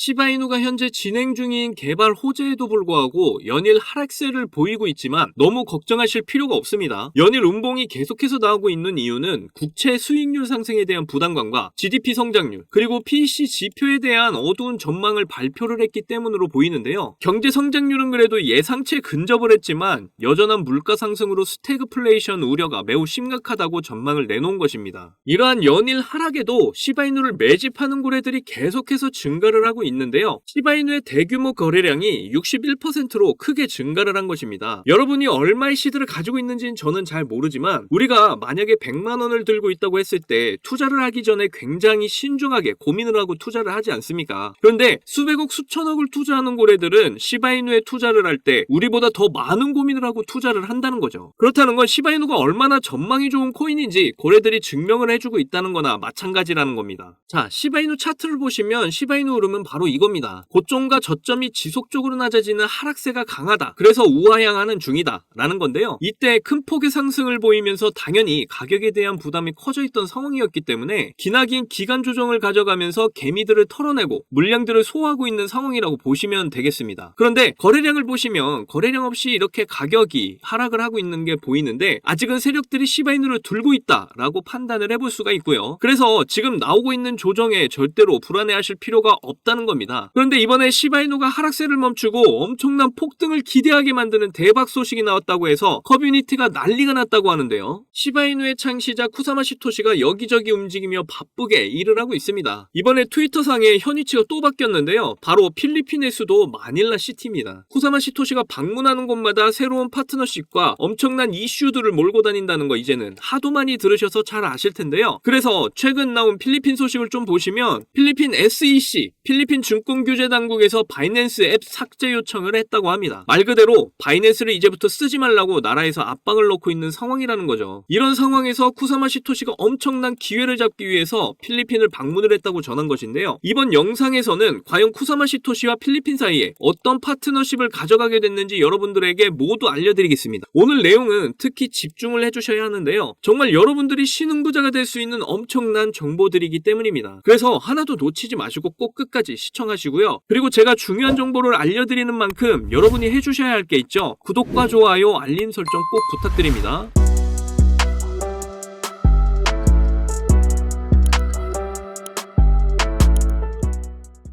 시바이누가 현재 진행 중인 개발 호재에도 불구하고 연일 하락세를 보이고 있지만 너무 걱정하실 필요가 없습니다. 연일 음봉이 계속해서 나오고 있는 이유는 국채 수익률 상승에 대한 부담감과 GDP 성장률 그리고 PEC 지표에 대한 어두운 전망을 발표를 했기 때문으로 보이는데요. 경제 성장률은 그래도 예상치에 근접을 했지만 여전한 물가 상승으로 스태그플레이션 우려가 매우 심각하다고 전망을 내놓은 것입니다. 이러한 연일 하락에도 시바이누를 매집하는 고래들이 계속해서 증가를 하고 있는데요. 시바이누의 대규모 거래량이 61%로 크게 증가를 한 것입니다. 여러분이 얼마의 시드를 가지고 있는지는 저는 잘 모르지만 우리가 만약에 100만 원을 들고 있다고 했을 때 투자를 하기 전에 굉장히 신중하게 고민을 하고 투자를 하지 않습니까? 그런데 수백억 수천억을 투자하는 고래들은 시바이누에 투자를 할 때 우리보다 더 많은 고민을 하고 투자를 한다는 거죠. 그렇다는 건 시바이누가 얼마나 전망이 좋은 코인인지 고래들이 증명을 해주고 있다는 거나 마찬가지라는 겁니다. 자, 시바이누 차트를 보시면 시바이누 흐름은 바로 이겁니다. 고점과 저점이 지속적으로 낮아지는 하락세가 강하다. 그래서 우하향하는 중이다 라는 건데요. 이때 큰 폭의 상승을 보이면서 당연히 가격에 대한 부담이 커져 있던 상황이었기 때문에 기나긴 기간 조정을 가져가면서 개미들을 털어내고 물량들을 소화하고 있는 상황이라고 보시면 되겠습니다. 그런데 거래량을 보시면 거래량 없이 이렇게 가격이 하락을 하고 있는 게 보이는데 아직은 세력들이 시바이누를 들고 있다라고 판단을 해볼 수가 있고요. 그래서 지금 나오고 있는 조정에 절대로 불안해하실 필요가 없다는 겁니다. 그런데 이번에 시바이누가 하락세를 멈추고 엄청난 폭등을 기대하게 만드는 대박 소식이 나왔다고 해서 커뮤니티가 난리가 났다고 하는데요. 시바이누의 창시자 쿠사마 시토시가 여기저기 움직이며 바쁘게 일을 하고 있습니다. 이번에 트위터상에 현위치가 또 바뀌었는데요. 바로 필리핀의 수도 마닐라 시티입니다. 쿠사마 시토시가 방문하는 곳마다 새로운 파트너십과 엄청난 이슈들을 몰고 다닌다는 거 이제는 하도 많이 들으셔서 잘 아실 텐데요. 그래서 최근 나온 필리핀 소식을 좀 보시면 필리핀 SEC, 필리핀 증권규제당국에서 바이낸스 앱 삭제 요청을 했다고 합니다. 말 그대로 바이낸스를 이제부터 쓰지 말라고 나라에서 압박을 넣고 있는 상황이라는 거죠. 이런 상황에서 쿠사마 시토시가 엄청난 기회를 잡기 위해서 필리핀을 방문을 했다고 전한 것인데요. 이번 영상에서는 과연 쿠사마 시토시와 필리핀 사이에 어떤 파트너십을 가져가게 됐는지 여러분들에게 모두 알려드리겠습니다. 오늘 내용은 특히 집중을 해주셔야 하는데요. 정말 여러분들이 신흥부자가 될 수 있는 엄청난 정보들이기 때문입니다. 그래서 하나도 놓치지 마시고 꼭 끝까지 시청하시고요. 그리고 제가 중요한 정보를 알려드리는 만큼 여러분이 해주셔야 할 게 있죠. 구독과 좋아요, 알림 설정 꼭 부탁드립니다.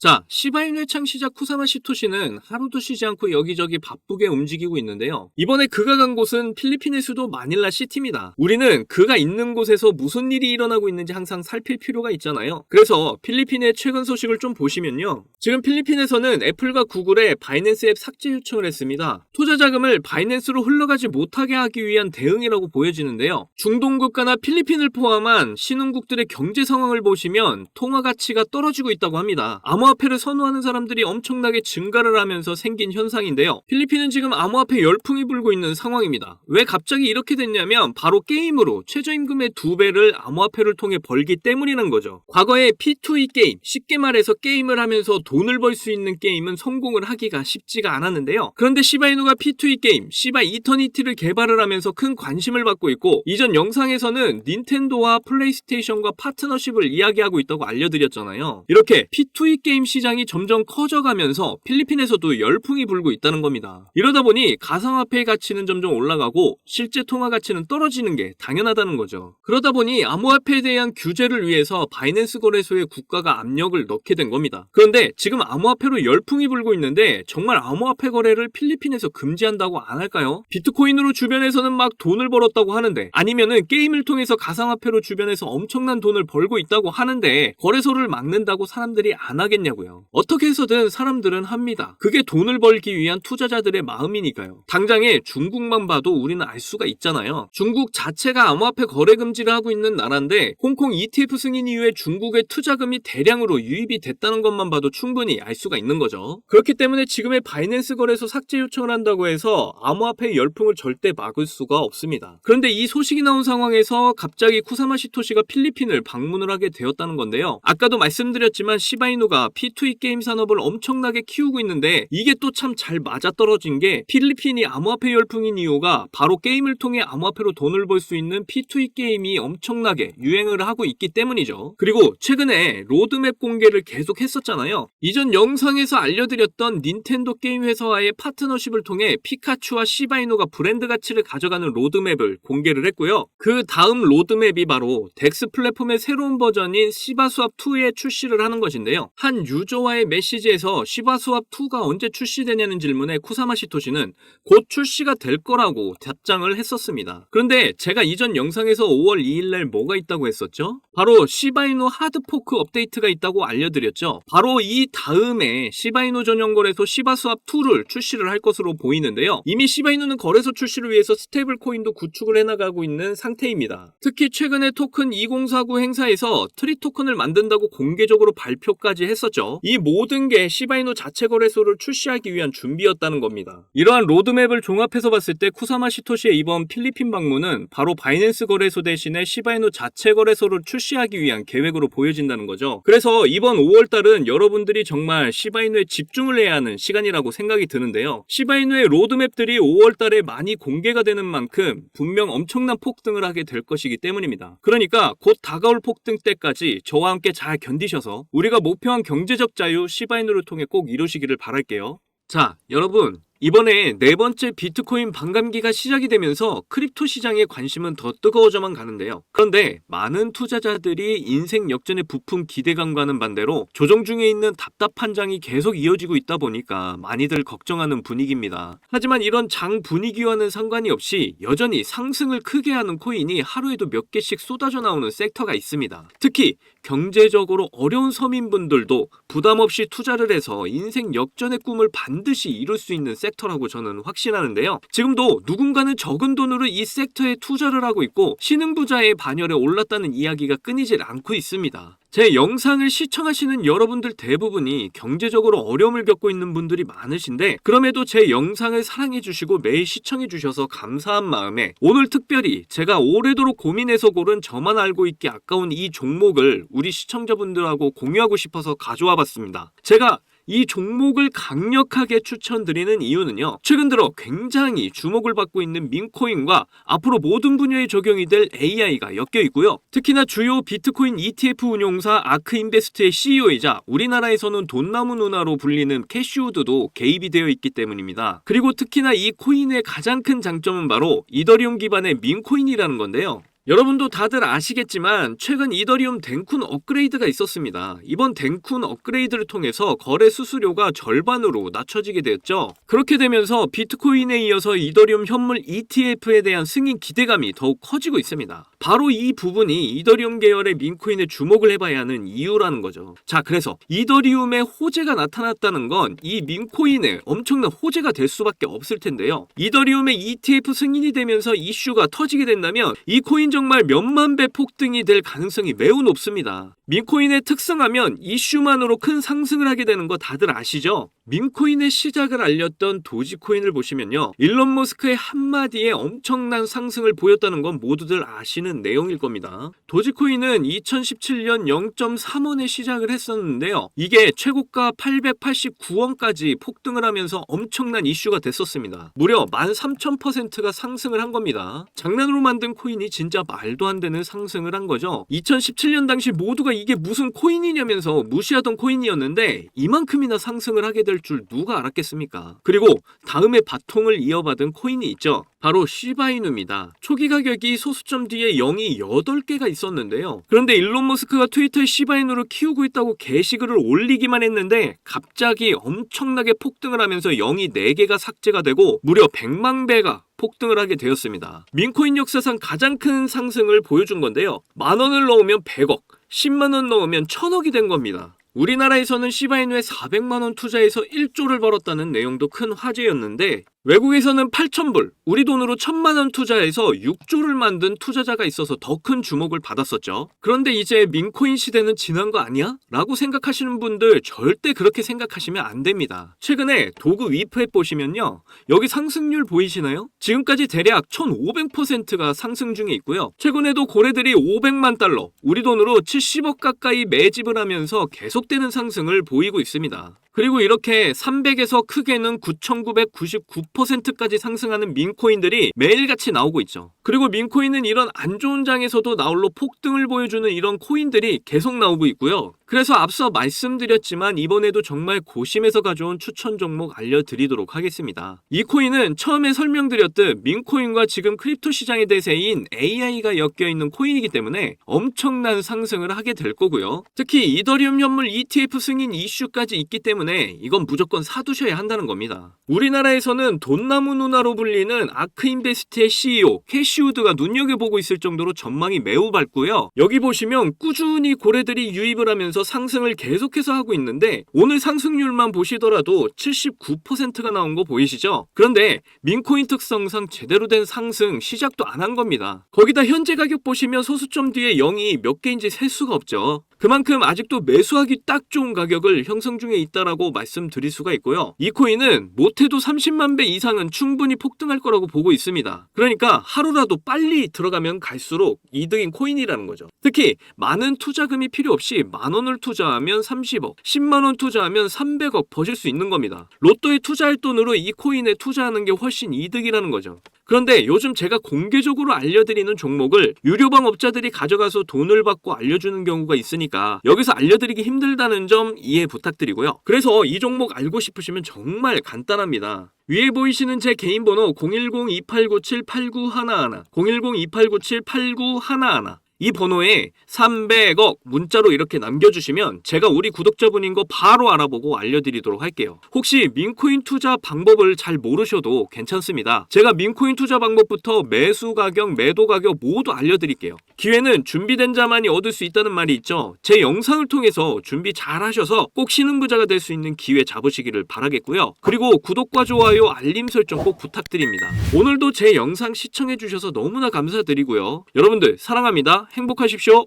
자, 시바이누의 창시자 쿠사마 시토시는 하루도 쉬지 않고 여기저기 바쁘게 움직이고 있는데요. 이번에 그가 간 곳은 필리핀의 수도 마닐라 시티입니다. 우리는 그가 있는 곳에서 무슨 일이 일어나고 있는지 항상 살필 필요가 있잖아요. 그래서 필리핀의 최근 소식을 좀 보시면요. 지금 필리핀에서는 애플과 구글에 바이낸스 앱 삭제 요청을 했습니다. 투자 자금을 바이낸스로 흘러가지 못하게 하기 위한 대응이라고 보여지는데요. 중동 국가나 필리핀을 포함한 신흥국들의 경제 상황을 보시면 통화 가치가 떨어지고 있다고 합니다. 암호화폐를 선호하는 사람들이 엄청나게 증가를 하면서 생긴 현상인데요. 필리핀은 지금 암호화폐 열풍이 불고 있는 상황입니다. 왜 갑자기 이렇게 됐냐면 바로 게임으로 최저임금의 2배를 암호화폐를 통해 벌기 때문이라는 거죠. 과거에 P2E 게임, 쉽게 말해서 게임을 하면서 돈을 벌 수 있는 게임은 성공을 하기가 쉽지가 않았는데요. 그런데 시바이누가 P2E 게임, 시바 이터니티를 개발을 하면서 큰 관심을 받고 있고 이전 영상에서는 닌텐도와 플레이스테이션과 파트너십을 이야기하고 있다고 알려드렸잖아요. 이렇게 P2E 게임 시장이 점점 커져가면서 필리핀에서도 열풍이 불고 있다는 겁니다. 이러다 보니 가상화폐의 가치는 점점 올라가고 실제 통화 가치는 떨어지는 게 당연하다는 거죠. 그러다 보니 암호화폐에 대한 규제를 위해서 바이낸스 거래소에 국가가 압력을 넣게 된 겁니다. 그런데 지금 암호화폐로 열풍이 불고 있는데 정말 암호화폐 거래를 필리핀에서 금지한다고 안 할까요? 비트코인으로 주변에서는 막 돈을 벌었다고 하는데 아니면은 게임을 통해서 가상화폐로 주변에서 엄청난 돈을 벌고 있다고 하는데 거래소를 막는다고 사람들이 안 하겠냐고요. 어떻게 해서든 사람들은 합니다. 그게 돈을 벌기 위한 투자자들의 마음이니까요. 당장에 중국만 봐도 우리는 알 수가 있잖아요. 중국 자체가 암호화폐 거래 금지를 하고 있는 나라인데 홍콩 ETF 승인 이후에 중국의 투자금이 대량으로 유입이 됐다는 것만 봐도 충분히 알 수가 있는 거죠. 그렇기 때문에 지금의 바이낸스 거래소 삭제 요청을 한다고 해서 암호화폐 열풍을 절대 막을 수가 없습니다. 그런데 이 소식이 나온 상황에서 갑자기 쿠사마 시토시가 필리핀을 방문을 하게 되었다는 건데요. 아까도 말씀드렸지만 시바이누가 P2E 게임 산업을 엄청나게 키우고 있는데 이게 또 참 잘 맞아떨어진 게 필리핀이 암호화폐 열풍인 이유가 바로 게임을 통해 암호화폐로 돈을 벌 수 있는 P2E 게임이 엄청나게 유행을 하고 있기 때문이죠. 그리고 최근에 로드맵 공개를 계속 했었잖아요. 이전 영상에서 알려드렸던 닌텐도 게임 회사와의 파트너십을 통해 피카츄와 시바이누가 브랜드 가치를 가져가는 로드맵을 공개를 했고요. 그 다음 로드맵이 바로 덱스 플랫폼의 새로운 버전인 시바스왑2의 출시를 하는 것인데요. 한 유저와의 메시지에서 시바스왑2가 언제 출시되냐는 질문에 쿠사마시토시는 곧 출시가 될 거라고 답장을 했었습니다. 그런데 제가 이전 영상에서 5월 2일날 뭐가 있다고 했었죠? 바로 시바이누 하드포크 업데이트가 있다고 알려드렸죠. 바로 이 다음에 시바이누 전용 거래소 시바스왑2를 출시를 할 것으로 보이는데요. 이미 시바이누는 거래소 출시를 위해서 스테이블 코인도 구축을 해나가고 있는 상태입니다. 특히 최근에 토큰 2049 행사에서 트리 토큰을 만든다고 공개적으로 발표까지 했었죠. 이 모든 게 시바이누 자체 거래소를 출시하기 위한 준비였다는 겁니다. 이러한 로드맵을 종합해서 봤을 때 쿠사마시토시의 이번 필리핀 방문은 바로 바이낸스 거래소 대신에 시바이누 자체 거래소를 출시하기 위한 계획으로 보여진다는 거죠. 그래서 이번 5월달은 여러분들이 정말 시바이누에 집중을 해야 하는 시간이라고 생각이 드는데요. 시바이누의 로드맵들이 5월달에 많이 공개가 되는 만큼 분명 엄청난 폭등을 하게 될 것이기 때문입니다. 그러니까 곧 다가올 폭등 때까지 저와 함께 잘 견디셔서 우리가 목표한 경제적 자유 시바이누를 통해 꼭 이루시기를 바랄게요. 자, 여러분, 이번에 네 번째 비트코인 반감기가 시작이 되면서 크립토 시장의 관심은 더 뜨거워져만 가는데요. 그런데 많은 투자자들이 인생 역전의 부품 기대감과는 반대로 조정 중에 있는 답답한 장이 계속 이어지고 있다 보니까 많이들 걱정하는 분위기입니다. 하지만 이런 장 분위기와는 상관이 없이 여전히 상승을 크게 하는 코인이 하루에도 몇 개씩 쏟아져 나오는 섹터가 있습니다. 특히 경제적으로 어려운 서민분들도 부담 없이 투자를 해서 인생 역전의 꿈을 반드시 이룰 수 있는 섹터라고 저는 확신하는데요. 지금도 누군가는 적은 돈으로 이 섹터에 투자를 하고 있고 신흥부자의 반열에 올랐다는 이야기가 끊이질 않고 있습니다. 제 영상을 시청하시는 여러분들 대부분이 경제적으로 어려움을 겪고 있는 분들이 많으신데 그럼에도 제 영상을 사랑해주시고 매일 시청해주셔서 감사한 마음에 오늘 특별히 제가 오래도록 고민해서 고른 저만 알고 있기 아까운 이 종목을 우리 시청자분들하고 공유하고 싶어서 가져와 봤습니다. 제가 이 종목을 강력하게 추천드리는 이유는요. 최근 들어 굉장히 주목을 받고 있는 민코인과 앞으로 모든 분야에 적용이 될 AI가 엮여 있고요. 특히나 주요 비트코인 ETF 운용사 아크인베스트의 CEO이자 우리나라에서는 돈나무 누나로 불리는 캐시우드도 개입이 되어 있기 때문입니다. 그리고 특히나 이 코인의 가장 큰 장점은 바로 이더리움 기반의 민코인이라는 건데요. 여러분도 다들 아시겠지만 최근 이더리움 댕쿤 업그레이드가 있었습니다. 이번 댕쿤 업그레이드를 통해서 거래 수수료가 절반으로 낮춰지게 되었죠. 그렇게 되면서 비트코인에 이어서 이더리움 현물 ETF에 대한 승인 기대감이 더욱 커지고 있습니다. 바로 이 부분이 이더리움 계열의 민코인에 주목을 해봐야 하는 이유라는 거죠. 자, 그래서 이더리움의 호재가 나타났다는 건 이 민코인에 엄청난 호재가 될 수밖에 없을 텐데요. 이더리움의 ETF 승인이 되면서 이슈가 터지게 된다면 이 코인 정말 몇만 배 폭등이 될 가능성이 매우 높습니다. 민코인의 특성하면 이슈만으로 큰 상승을 하게 되는 거 다들 아시죠? 민코인의 시작을 알렸던 도지코인을 보시면요. 일론 머스크의 한마디에 엄청난 상승을 보였다는 건 모두들 아시는 내용일 겁니다. 도지코인은 2017년 0.3원에 시작을 했었는데요. 이게 최고가 889원까지 폭등을 하면서 엄청난 이슈가 됐었습니다. 무려 13,000%가 상승을 한 겁니다. 장난으로 만든 코인이 진짜 말도 안 되는 상승을 한 거죠. 2017년 당시 모두가 이게 무슨 코인이냐면서 무시하던 코인이었는데 이만큼이나 상승을 하게 될 줄 누가 알았겠습니까? 그리고 다음에 바통을 이어받은 코인이 있죠. 바로 시바이누입니다. 초기 가격이 소수점 뒤에 0이 8개가 있었는데요. 그런데 일론 머스크가 트위터에 시바이누를 키우고 있다고 게시글을 올리기만 했는데 갑자기 엄청나게 폭등을 하면서 0이 4개가 삭제가 되고 무려 100만 배가 폭등을 하게 되었습니다. 민코인 역사상 가장 큰 상승을 보여준 건데요. 10,000원을 넣으면 100억, 10만원 넣으면 1000억이 된 겁니다. 우리나라에서는 시바이누에 400만원 투자해서 1조를 벌었다는 내용도 큰 화제였는데 외국에서는 8,000불, 우리 돈으로 1,000만원 투자해서 6조를 만든 투자자가 있어서 더 큰 주목을 받았었죠. 그런데 이제 민코인 시대는 지난 거 아니야? 라고 생각하시는 분들 절대 그렇게 생각하시면 안 됩니다. 최근에 도구 위프앱 보시면요. 여기 상승률 보이시나요? 지금까지 대략 1,500%가 상승 중에 있고요. 최근에도 고래들이 500만 달러, 우리 돈으로 70억 가까이 매집을 하면서 계속되는 상승을 보이고 있습니다. 그리고 이렇게 300에서 크게는 9,999%까지 상승하는 민코인들이 매일같이 나오고 있죠. 그리고 민코인은 이런 안 좋은 장에서도 나홀로 폭등을 보여주는 이런 코인들이 계속 나오고 있고요. 그래서 앞서 말씀드렸지만 이번에도 정말 고심해서 가져온 추천 종목 알려드리도록 하겠습니다. 이 코인은 처음에 설명드렸듯 민코인과 지금 크립토 시장의 대세인 AI가 엮여있는 코인이기 때문에 엄청난 상승을 하게 될 거고요. 특히 이더리움 현물 ETF 승인 이슈까지 있기 때문에 이건 무조건 사두셔야 한다는 겁니다. 우리나라에서는 돈나무 누나로 불리는 아크인베스트의 CEO 캐시우드가 눈여겨보고 있을 정도로 전망이 매우 밝고요. 여기 보시면 꾸준히 고래들이 유입을 하면서 상승을 계속해서 하고 있는데 오늘 상승률만 보시더라도 79%가 나온 거 보이시죠? 그런데 민코인 특성상 제대로 된 상승 시작도 안 한 겁니다. 거기다 현재 가격 보시면 소수점 뒤에 0이 몇 개인지 셀 수가 없죠. 그만큼 아직도 매수하기 딱 좋은 가격을 형성 중에 있다라고 말씀드릴 수가 있고요. 이 코인은 못해도 30만 배 이상은 충분히 폭등할 거라고 보고 있습니다. 그러니까 하루라도 빨리 들어가면 갈수록 이득인 코인이라는 거죠. 특히 많은 투자금이 필요 없이 10,000원을 투자하면 30억, 10만원 투자하면 300억 버실 수 있는 겁니다. 로또에 투자할 돈으로 이 코인에 투자하는 게 훨씬 이득이라는 거죠. 그런데 요즘 제가 공개적으로 알려드리는 종목을 유료방 업자들이 가져가서 돈을 받고 알려주는 경우가 있으니까 여기서 알려드리기 힘들다는 점 이해 부탁드리고요. 그래서 이 종목 알고 싶으시면 정말 간단합니다. 위에 보이시는 제 개인 번호 010-2897-8911, 010-2897-8911, 이 번호에 300억 문자로 이렇게 남겨주시면 제가 우리 구독자분인 거 바로 알아보고 알려드리도록 할게요. 혹시 민코인 투자 방법을 잘 모르셔도 괜찮습니다. 제가 민코인 투자 방법부터 매수 가격, 매도 가격 모두 알려드릴게요. 기회는 준비된 자만이 얻을 수 있다는 말이 있죠. 제 영상을 통해서 준비 잘 하셔서 꼭 신흥부자가 될 수 있는 기회 잡으시기를 바라겠고요. 그리고 구독과 좋아요, 알림 설정 꼭 부탁드립니다. 오늘도 제 영상 시청해주셔서 너무나 감사드리고요. 여러분들 사랑합니다. 행복하십시오.